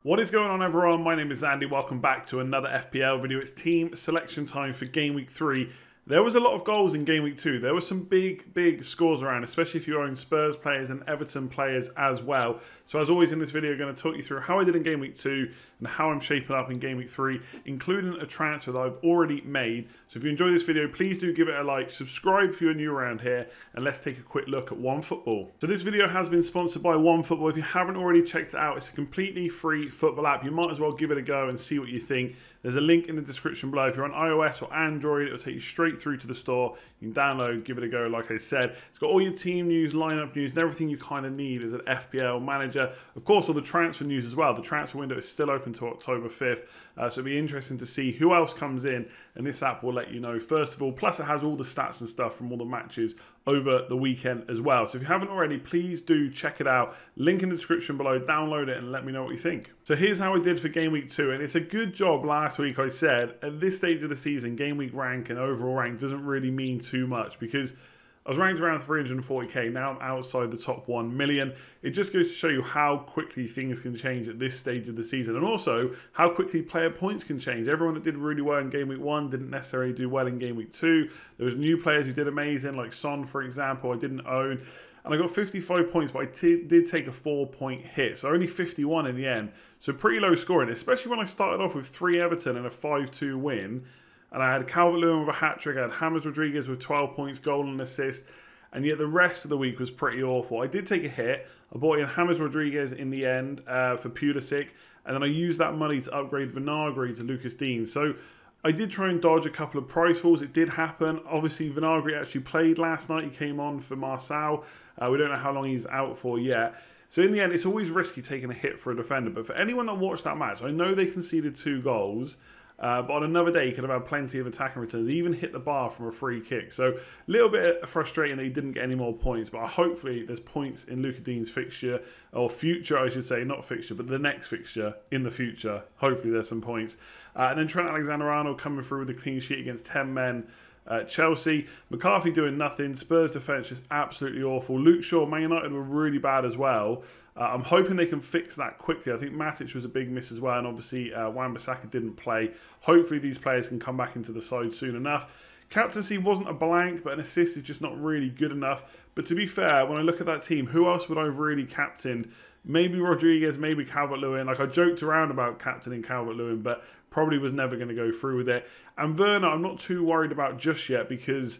What is going on, everyone? My name is Andy. Welcome back to another FPL video. It's team selection time for game week 3. There was a lot of goals in game week 2. There were some big scores around, especially if you own Spurs players and Everton players as well. So as always in this video, I'm going to talk you through how I did in game week 2 and how I'm shaping up in game week 3, including a transfer that I've already made. So if you enjoyed this video, please do give it a like, subscribe if you're new around here, and let's take a quick look at OneFootball. So this video has been sponsored by OneFootball. If you haven't already checked it out, it's a completely free football app. You might as well give it a go and see what you think. There's a link in the description below. If you're on iOS or Android, it'll take you straight through to the store. You can download, give it a go, like I said. It's got all your team news, lineup news, and everything you kind of need as an FPL manager. Of course, all the transfer news as well. The transfer window is still open to October 5th, so it'll be interesting to see who else comes in, and this app will let you know first of all. Plus, it has all the stats and stuff from all the matches over the weekend as well. So if you haven't already, please do check it out. Link in the description below, download it and let me know what you think. So here's how I did for game week 2, and it's a good job. Last week I said at this stage of the season, game week rank and overall rank doesn't really mean too much because I was ranked around 340k, now I'm outside the top 1 million. It just goes to show you how quickly things can change at this stage of the season, and also how quickly player points can change. Everyone that did really well in game week 1 didn't necessarily do well in game week 2. There was new players who did amazing, like Son, for example, I didn't own. And I got 55 points, but I did take a 4-point hit. So only 51 in the end. So pretty low scoring, especially when I started off with 3 Everton and a 5-2 win. And I had Calvert-Lewin with a hat-trick. I had James Rodriguez with 12 points, goal and assist. And yet the rest of the week was pretty awful. I did take a hit. I bought in James Rodriguez in the end for Pulisic. And then I used that money to upgrade Vinagre to Lucas Digne. So I did try and dodge a couple of price falls. It did happen. Obviously, Vinagre actually played last night. He came on for Marçal. We don't know how long he's out for yet. So in the end, it's always risky taking a hit for a defender. But for anyone that watched that match, I know they conceded 2 goals. But on another day, he could have had plenty of attacking returns. He even hit the bar from a free kick. So a little bit frustrating that he didn't get any more points. But hopefully there's points in Lucas Digne's fixture, or future, I should say, not fixture, but the next fixture in the future. Hopefully there's some points. And then Trent Alexander-Arnold coming through with a clean sheet against 10 men. Chelsea, McCarthy doing nothing. Spurs defence just absolutely awful. Luke Shaw, Man United were really bad as well. I'm hoping they can fix that quickly. I think Matic was a big miss as well, and obviously Wan-Bissaka didn't play. Hopefully these players can come back into the side soon enough. Captaincy wasn't a blank, but an assist is just not really good enough. But to be fair, when I look at that team, who else would I have really captained? Maybe Rodriguez, maybe Calvert-Lewin. Like, I joked around about captaining Calvert-Lewin, but probably was never going to go through with it. And Werner, I'm not too worried about just yet because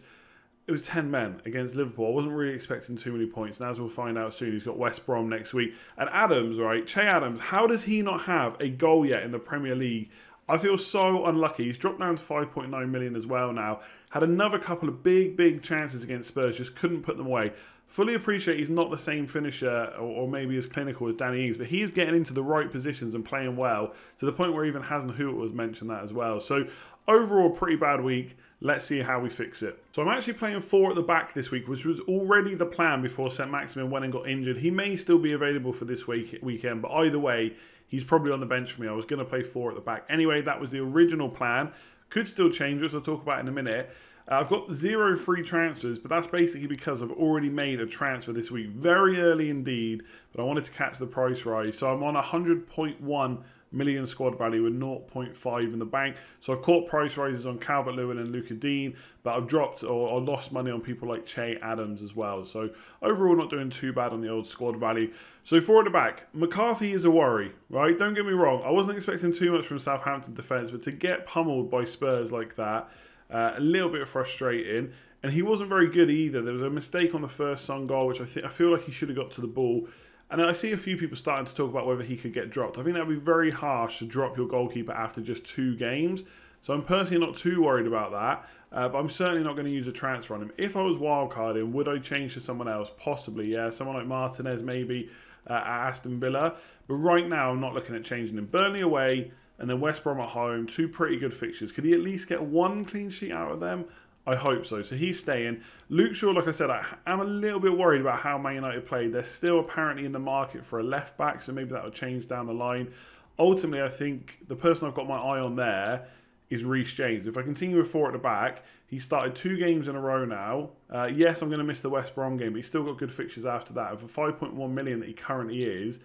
it was 10 men against Liverpool. I wasn't really expecting too many points. And as we'll find out soon, he's got West Brom next week. And Adams, right, Che Adams, how does he not have a goal yet in the Premier League? I feel so unlucky. He's dropped down to 5.9 million as well now. Had another couple of big chances against Spurs, just couldn't put them away. Fully appreciate he's not the same finisher or maybe as clinical as Danny Ings, but he is getting into the right positions and playing well to the point where even Hassan Huot was mentioned that as well. So overall, pretty bad week. Let's see how we fix it. So I'm actually playing 4 at the back this week, which was already the plan before Saint-Maximin went and got injured. He may still be available for this weekend, but either way, he's probably on the bench for me. I was going to play 4 at the back. Anyway, that was the original plan. Could still change, which I'll talk about in a minute. I've got 0 free transfers, but that's basically because I've already made a transfer this week. Very early indeed, but I wanted to catch the price rise. So I'm on 100.1 million squad value with 0.5 in the bank. So I've caught price rises on Calvert-Lewin and Lucas Digne, but I've dropped or lost money on people like Che Adams as well. So overall, not doing too bad on the old squad value. So 4 at the back, McCarthy is a worry, right? Don't get me wrong. I wasn't expecting too much from Southampton defence, but to get pummeled by Spurs like that, a little bit frustrating. And he wasn't very good either. There was a mistake on the first Son goal, which I feel like he should have got to the ball. And I see a few people starting to talk about whether he could get dropped. I think that would be very harsh to drop your goalkeeper after just 2 games. So I'm personally not too worried about that. But I'm certainly not going to use a transfer on him. If I was wildcarding, would I change to someone else? Possibly, yeah. Someone like Martinez maybe at Aston Villa. But right now, I'm not looking at changing him. Burnley away and then West Brom at home. 2 pretty good fixtures. Could he at least get 1 clean sheet out of them? I hope so. So he's staying. Luke Shaw, like I said, I'm a little bit worried about how Man United played. They're still apparently in the market for a left back, so maybe that will change down the line. Ultimately, I think the person I've got my eye on there is Reece James. If I continue with 4 at the back, he started 2 games in a row now. Yes, I'm going to miss the West Brom game, but he's still got good fixtures after that. And for 5.1 million that he currently is,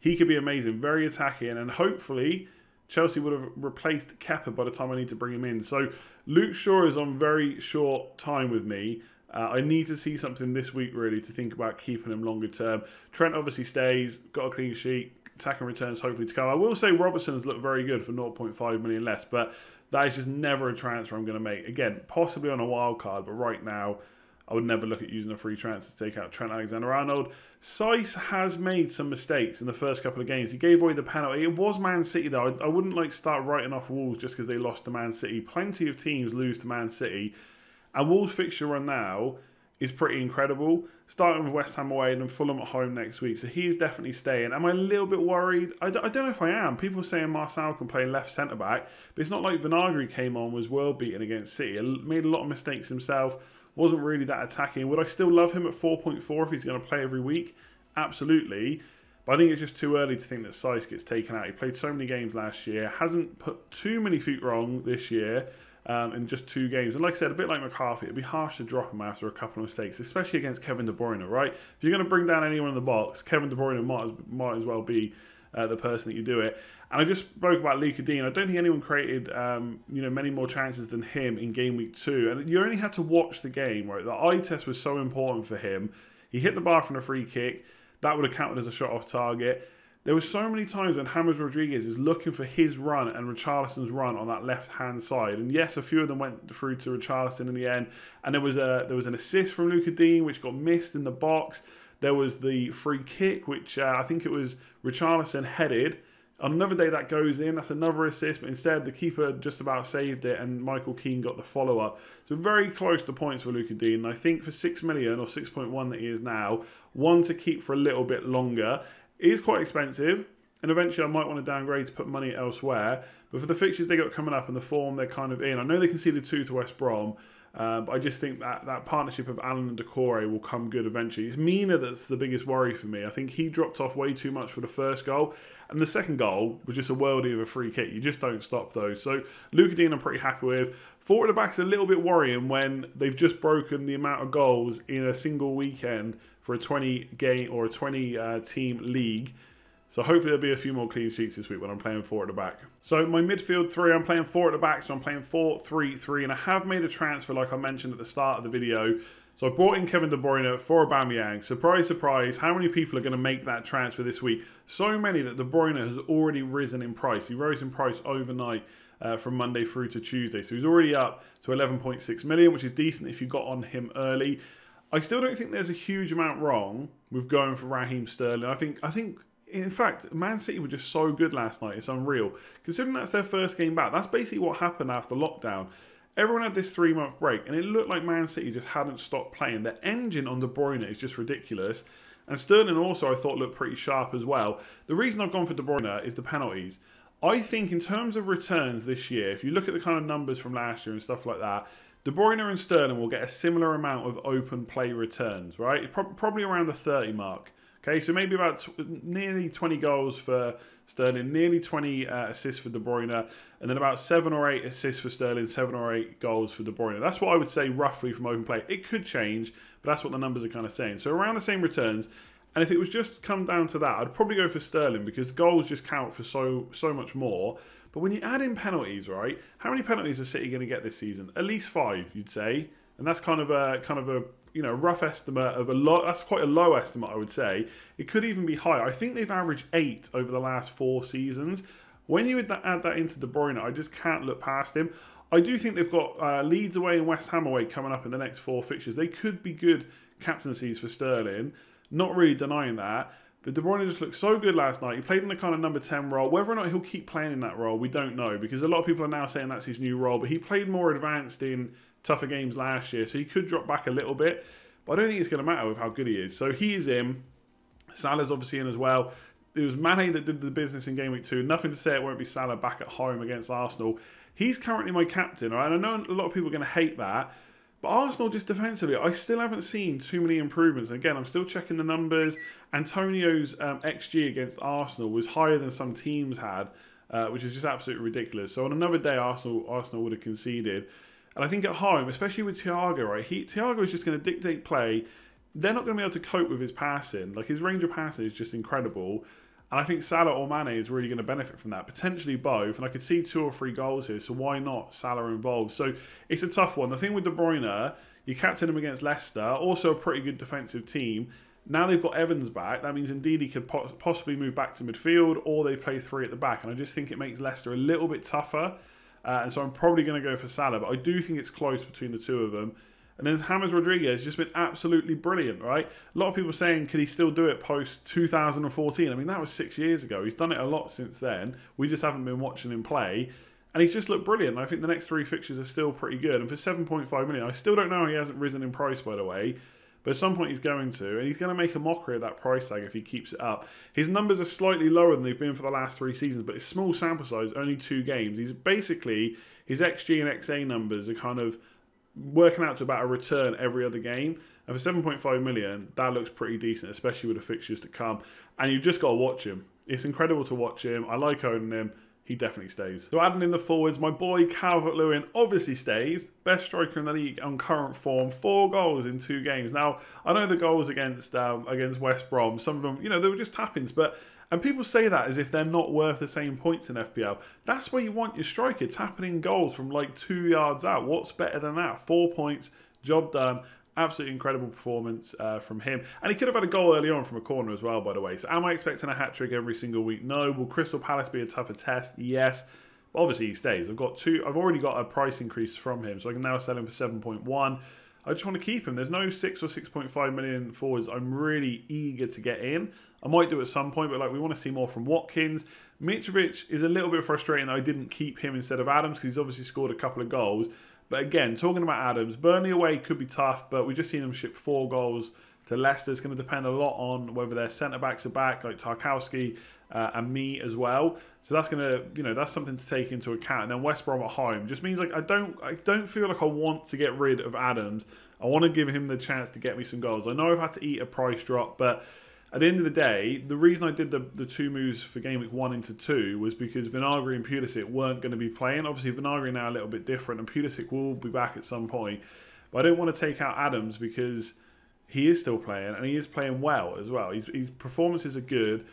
he could be amazing, very attacking, and hopefully Chelsea would have replaced Kepa by the time I need to bring him in. So Luke Shaw is on very short time with me. I need to see something this week, really, to think about keeping him longer term. Trent obviously stays, got a clean sheet, attacking returns hopefully to come. I will say Robertson has looked very good for 0.5 million less, but that is just never a transfer I'm going to make. Again, possibly on a wild card, but right now, I would never look at using a free transfer to take out Trent Alexander-Arnold. Saïss has made some mistakes in the first couple of games. He gave away the penalty. It was Man City, though. I wouldn't start writing off Wolves just because they lost to Man City. Plenty of teams lose to Man City. And Wolves' fixture run now is pretty incredible. Starting with West Ham away and then Fulham at home next week. So he's definitely staying. Am I a little bit worried? I don't know if I am. People are saying Marçal can play left centre-back. But it's not like Vinagre came on, was world-beaten against City. Made a lot of mistakes himself. Wasn't really that attacking. Would I still love him at 4.4 if he's going to play every week? Absolutely. But I think it's just too early to think that Saïss gets taken out. He played so many games last year. Hasn't put too many feet wrong this year. In just 2 games. And like I said, a bit like McCarthy, it'd be harsh to drop him after a couple of mistakes, especially against Kevin De Bruyne, right? If you're going to bring down anyone in the box, Kevin De Bruyne might as well be the person that you do it. And I just spoke about Lucas Digne. I don't think anyone created many more chances than him in game week 2. And you only had to watch the game, right? The eye test was so important for him. He hit the bar from a free kick. That would have counted as a shot off target. There were so many times when James Rodriguez is looking for his run and Richarlison's run on that left-hand side. And yes, a few of them went through to Richarlison in the end. And there was an assist from Lucas Digne, which got missed in the box. There was the free kick, which I think it was Richarlison headed. On another day, that goes in. That's another assist. But instead, the keeper just about saved it, and Michael Keane got the follow-up. So very close to points for Lucas Digne. And I think for 6 million or 6.1 that he is now, one to keep for a little bit longer. It is quite expensive, and eventually I might want to downgrade to put money elsewhere. But for the fixtures they got coming up and the form they're kind of in, I know they conceded 2 to West Brom, but I just think that partnership of Allen and Doucouré will come good eventually. It's Mina that's the biggest worry for me. I think he dropped off way too much for the first goal, and the second goal was just a worldie of a free kick. You just don't stop those. So Lucas Digne I'm pretty happy with. Forward at the back's a little bit worrying when they've just broken the amount of goals in a single weekend for a 20 game or a 20 team league. So hopefully there'll be a few more clean sheets this week when I'm playing 4 at the back. So my midfield 3, I'm playing 4 at the back, so I'm playing 4-3-3, and I have made a transfer like I mentioned at the start of the video. So I brought in Kevin De Bruyne for Aubameyang. Surprise, surprise, how many people are going to make that transfer this week? So many that De Bruyne has already risen in price. He rose in price overnight from Monday through to Tuesday. So he's already up to 11.6 million, which is decent if you got on him early. I still don't think there's a huge amount wrong with going for Raheem Sterling. I think, in fact, Man City were just so good last night. It's unreal. Considering that's their first game back, that's basically what happened after lockdown. Everyone had this 3-month break, and it looked like Man City just hadn't stopped playing. The engine on De Bruyne is just ridiculous. And Sterling also, I thought, looked pretty sharp as well. The reason I've gone for De Bruyne is the penalties. I think in terms of returns this year, if you look at the kind of numbers from last year and stuff like that, De Bruyne and Sterling will get a similar amount of open play returns, right? Probably around the 30 mark. Okay, so maybe about nearly 20 goals for Sterling, nearly 20 assists for De Bruyne, and then about 7 or 8 assists for Sterling, 7 or 8 goals for De Bruyne. That's what I would say roughly from open play. It could change, but that's what the numbers are kind of saying. So around the same returns, and if it was just come down to that, I'd probably go for Sterling because goals just count for so much more. But when you add in penalties, right? How many penalties is City going to get this season? At least 5, you'd say, and that's kind of a rough estimate of a lot. That's quite a low estimate, I would say. It could even be higher. I think they've averaged 8 over the last 4 seasons. When you add that into De Bruyne, I just can't look past him. I do think they've got Leeds away and West Ham away coming up in the next 4 fixtures. They could be good captaincies for Sterling. Not really denying that. But De Bruyne just looked so good last night. He played in the kind of number 10 role. Whether or not he'll keep playing in that role, we don't know. Because a lot of people are now saying that's his new role. But he played more advanced in tougher games last year. So he could drop back a little bit. But I don't think it's going to matter with how good he is. So he is in. Salah's obviously in as well. It was Mane that did the business in Game Week 2. Nothing to say it won't be Salah back at home against Arsenal. He's currently my captain. Right? And I know a lot of people are going to hate that. But Arsenal, just defensively, I still haven't seen too many improvements. And again, I'm still checking the numbers. Antonio's XG against Arsenal was higher than some teams had, which is just absolutely ridiculous. So on another day, Arsenal would have conceded. And I think at home, especially with Thiago, right? Thiago is just going to dictate play. They're not going to be able to cope with his passing. Like, his range of passing is just incredible. And I think Salah or Mane is really going to benefit from that. Potentially both. And I could see 2 or 3 goals here. So why not Salah involved? So it's a tough one. The thing with De Bruyne, you captain him against Leicester. Also a pretty good defensive team. Now they've got Evans back. That means indeed he could possibly move back to midfield. Or they play 3 at the back. And I just think it makes Leicester a little bit tougher. And so I'm probably going to go for Salah. But I do think it's close between the 2 of them. And then James Rodriguez has just been absolutely brilliant, right? A lot of people saying, could he still do it post 2014? I mean, that was 6 years ago. He's done it a lot since then. We just haven't been watching him play. And he's just looked brilliant. And I think the next 3 fixtures are still pretty good. And for 7.5 million, I still don't know how he hasn't risen in price, by the way. But at some point he's going to. And he's going to make a mockery of that price tag if he keeps it up. His numbers are slightly lower than they've been for the last 3 seasons. But it's small sample size, only 2 games. He's basically, his XG and XA numbers are kind of working out to about a return every other game. And for 7.5 million, that looks pretty decent, especially with the fixtures to come. And you've just got to watch him. It's incredible to watch him. I like owning him. He definitely stays. So adding in the forwards, my boy Calvert-Lewin obviously stays. Best striker in the league on current form. 4 goals in 2 games. Now, I know the goals against West Brom, some of them, you know, they were just tap-ins, but... And people say that as if they're not worth the same points in FPL. That's where you want your striker, tapping goals from like 2 yards out. What's better than that? 4 points, job done. Absolutely incredible performance from him. And he could have had a goal early on from a corner as well, by the way. So am I expecting a hat-trick every single week? No. Will Crystal Palace be a tougher test? Yes. But obviously he stays. I've already got a price increase from him, so I can now sell him for 7.1. I just want to keep him. There's no 6 or 6.5 million forwards I'm really eager to get in. I might do at some point, but like we want to see more from Watkins. Mitrovic is a little bit frustrating that I didn't keep him instead of Adams because he's obviously scored a couple of goals. But again, talking about Adams, Burnley away could be tough, but we've just seen him ship 4 goals to Leicester. It's going to depend a lot on whether their centre-backs are back, like Tarkowski and me as well. So that's going to, you know, that's something to take into account. And then West Brom at home just means like I don't feel like I want to get rid of Adams. I want to give him the chance to get me some goals. I know I've had to eat a price drop, but at the end of the day, the reason I did the 2 moves for Game Week 1 into 2 was because Vinagre and Pulisic weren't going to be playing. Obviously, Vinagre now a little bit different, and Pulisic will be back at some point. But I didn't want to take out Adams because he is still playing, and he is playing well as well. His performances are good.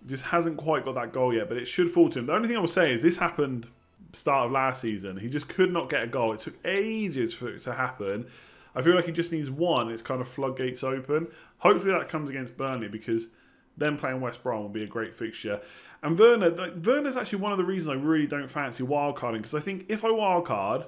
Just hasn't quite got that goal yet, but it should fall to him. The only thing I will say is this happened start of last season. He just could not get a goal. It took ages for it to happen. I feel like he just needs one. It's kind of floodgates open. Hopefully that comes against Burnley because them playing West Brom will be a great fixture. And Werner's actually one of the reasons I really don't fancy wildcarding because I think if I wildcard,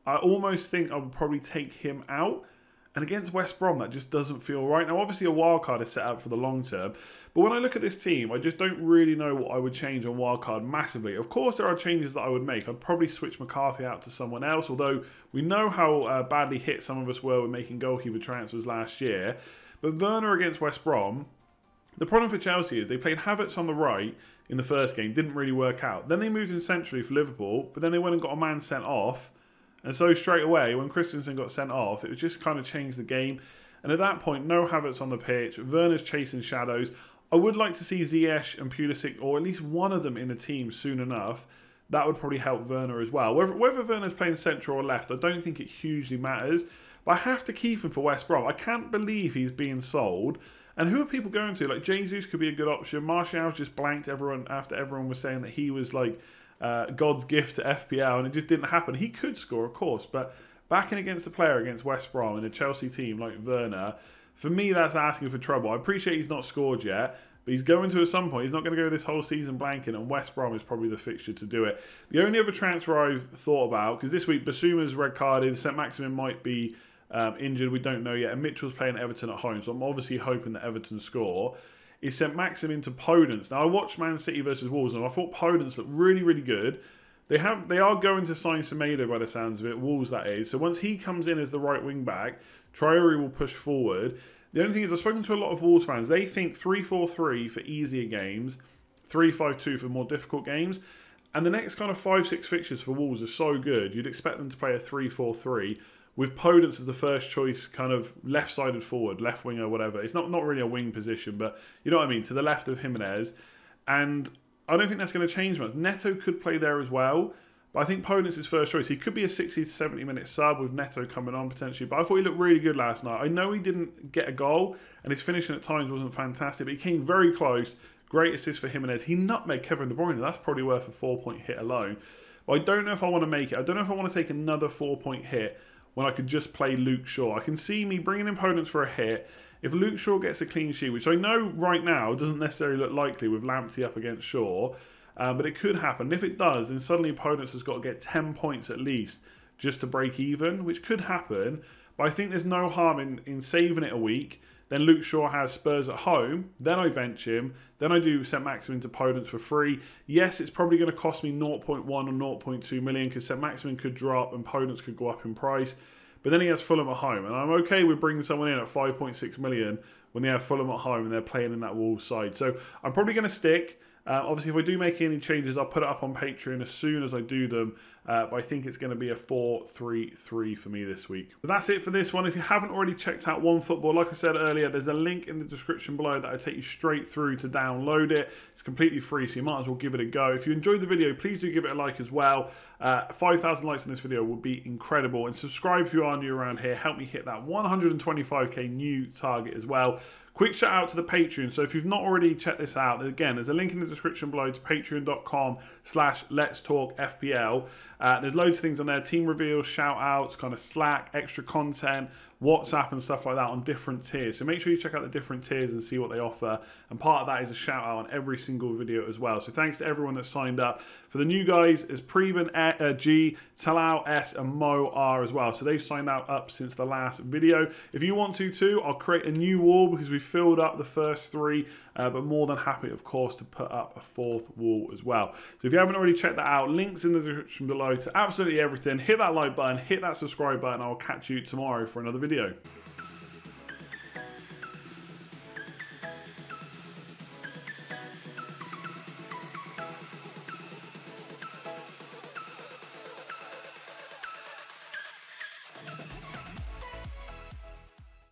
I almost think I would probably take him out. And against West Brom, that just doesn't feel right. Now, obviously, a wildcard is set up for the long term. But when I look at this team, I just don't really know what I would change on wildcard massively. Of course, there are changes that I would make. I'd probably switch McCarthy out to someone else, although we know how badly hit some of us were with making goalkeeper transfers last year. But Werner against West Brom, the problem for Chelsea is they played Havertz on the right in the first game. Didn't really work out. Then they moved him centrally for Liverpool, but then they went and got a man sent off. And so straight away, when Christensen got sent off, it just kind of changed the game. And at that point, no Havertz on the pitch. Werner's chasing shadows. I would like to see Ziyech and Pulisic, or at least one of them in the team soon enough. That would probably help Werner as well. Whether Werner's playing central or left, I don't think it hugely matters. But I have to keep him for West Brom. I can't believe he's being sold. And who are people going to? Like, Jesus could be a good option. Martial just blanked everyone after everyone was saying that he was like God's gift to FPL, and it just didn't happen. He could score, of course, but backing against a player against West Brom in a Chelsea team like Werner, for me, that's asking for trouble. I appreciate he's not scored yet, but he's going to at some point. He's not going to go this whole season blanking, and West Brom is probably the fixture to do it. The only other transfer I've thought about, because this week Basuma's red carded, St. Maximin might be injured, we don't know yet, and Mitchell's playing Everton at home, so I'm obviously hoping that Everton score. He sent Maximin to Podence. Now, I watched Man City versus Wolves, and I thought Podence looked really, really good. They are going to sign Semedo by the sounds of it, Wolves that is. So once he comes in as the right wing back, Traore will push forward. The only thing is, I've spoken to a lot of Wolves fans. They think 3-4-3 for easier games, 3-5-2 for more difficult games. And the next kind of 5-6 fixtures for Wolves are so good, you'd expect them to play a 3-4-3. With Podence as the first choice, kind of left-sided forward, left winger, whatever. It's not really a wing position, but you know what I mean, to the left of Jimenez. And I don't think that's going to change much. Neto could play there as well. But I think Podence is first choice. He could be a 60 to 70 minute sub with Neto coming on potentially. But I thought he looked really good last night. I know he didn't get a goal and his finishing at times wasn't fantastic, but he came very close. Great assist for Jimenez. He nutmegged Kevin De Bruyne. That's probably worth a 4-point hit alone. But I don't know if I want to make it. I don't know if I want to take another 4-point hit when I could just play Luke Shaw. I can see me bringing in Podence for a hit. If Luke Shaw gets a clean sheet, which I know right now doesn't necessarily look likely with Lamptey up against Shaw, but it could happen. And if it does, then suddenly Podence has got to get 10 points at least just to break even, which could happen. But I think there's no harm in saving it a week. Then Luke Shaw has Spurs at home. Then I bench him. Then I do St. Maximin to Podence for free. Yes, it's probably going to cost me 0.1 or 0.2 million because St. Maximin could drop and Podence could go up in price. But then he has Fulham at home. And I'm okay with bringing someone in at 5.6 million when they have Fulham at home and they're playing in that Wolves side. So I'm probably going to stick. Obviously, if I do make any changes, I'll put it up on Patreon as soon as I do them. But I think it's going to be a 4-3-3 for me this week. So that's it for this one. If you haven't already checked out OneFootball, like I said earlier, there's a link in the description below that will take you straight through to download it. It's completely free, so you might as well give it a go. If you enjoyed the video, please do give it a like as well. 5,000 likes on this video would be incredible. And subscribe if you are new around here. Help me hit that 125k new target as well. Quick shout out to the Patreon. So if you've not already checked this out, again, there's a link in the description below to patreon.com/letstalkfpl. There's loads of things on there. Team reveals, shout outs, kind of Slack, extra content, WhatsApp and stuff like that on different tiers. So make sure you check out the different tiers and see what they offer. And part of that is a shout out on every single video as well. So thanks to everyone that signed up. For the new guys, there's Preben G, Talau S and Mo R as well. So they've signed up since the last video. If you want to too, I'll create a new wall because we filled up the first 3, but more than happy, of course, to put up a 4th wall as well. So if you haven't already checked that out, links in the description below to absolutely everything. Hit that like button, hit that subscribe button. I'll catch you tomorrow for another video.